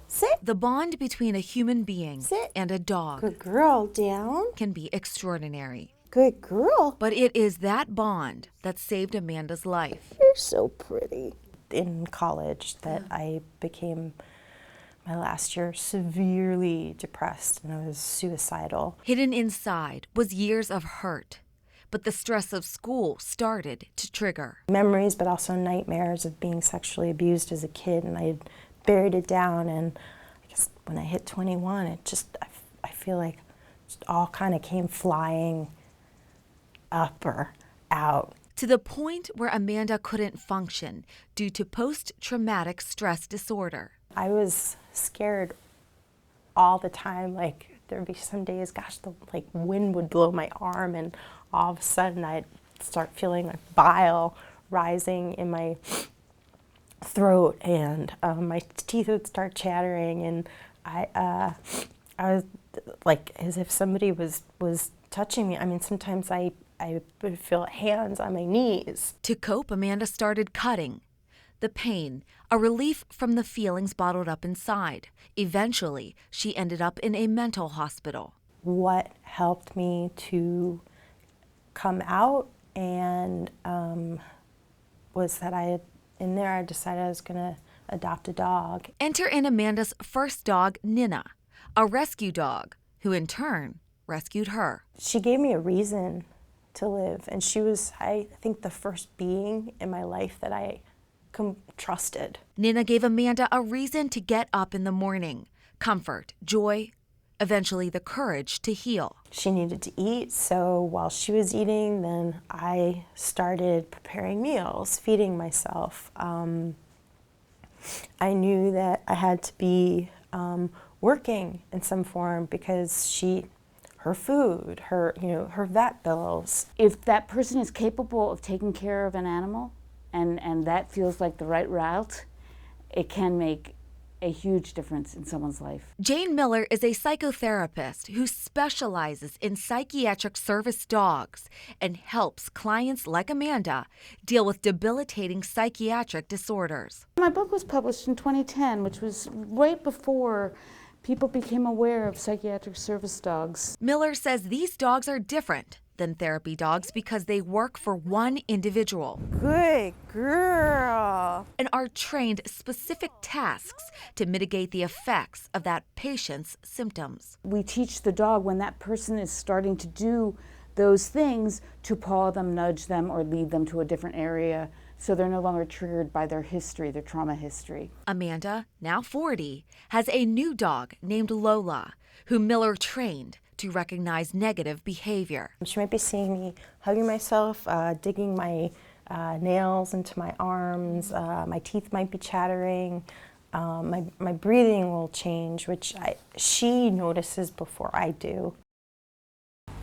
Sit. The bond between a human being Sit. and a dog Good girl. Down. can be extraordinary. Good girl. But it is that bond that saved Amanda's life. You're so pretty. In college that I became, my last year, severely depressed and I was suicidal. Hidden inside was years of hurt, but the stress of school started to trigger. Memories, but also nightmares of being sexually abused as a kid, and I had buried it down, and I guess when I hit 21, it just, I feel like just all kind of came flying up or out. To the point where Amanda couldn't function due to post-traumatic stress disorder. I was scared all the time. Like, there'd be some days, gosh, the wind would blow my arm, and all of a sudden I'd start feeling like bile rising in my throat, and my teeth would start chattering, and I was like as if somebody was touching me. I mean, sometimes I would feel hands on my knees. To cope, Amanda started cutting. The pain, a relief from the feelings bottled up inside. Eventually, she ended up in a mental hospital. What helped me to come out and was that I decided I was going to adopt a dog. Enter in Amanda's first dog, Nina, a rescue dog, who in turn rescued her. She gave me a reason to live, and she was, I think, the first being in my life that I trusted. Nina gave Amanda a reason to get up in the morning, comfort, joy, eventually the courage to heal. She needed to eat, so while she was eating, then I started preparing meals, feeding myself. I knew that I had to be working in some form because her food, her vet bills. If that person is capable of taking care of an animal and that feels like the right route, it can make a huge difference in someone's life. Jane Miller is a psychotherapist who specializes in psychiatric service dogs and helps clients like Amanda deal with debilitating psychiatric disorders. My book was published in 2010, which was right before people became aware of psychiatric service dogs. Miller says these dogs are different than therapy dogs because they work for one individual. Good girl. And are trained specific tasks to mitigate the effects of that patient's symptoms. We teach the dog when that person is starting to do those things to paw them, nudge them, or lead them to a different area so they're no longer triggered by their history, their trauma history. Amanda, now 40, has a new dog named Lola, who Miller trained to recognize negative behavior. She might be seeing me hugging myself, digging my nails into my arms, my teeth might be chattering, my breathing will change, which she notices before I do.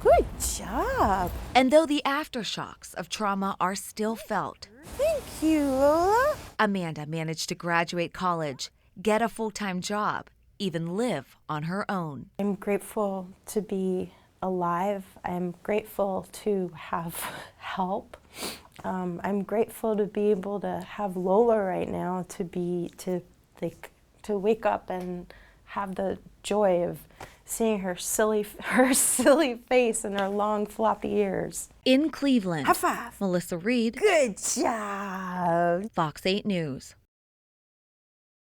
Good job. And though the aftershocks of trauma are still felt, Thank you, Lola. Amanda managed to graduate college, get a full-time job, even live on her own. I'm grateful to be alive. I'm grateful to have help. I'm grateful to be able to have Lola right now, to wake up and have the joy of seeing her silly face and her long floppy ears. In Cleveland, High five. Melissa Reed, Good job. Fox 8 News.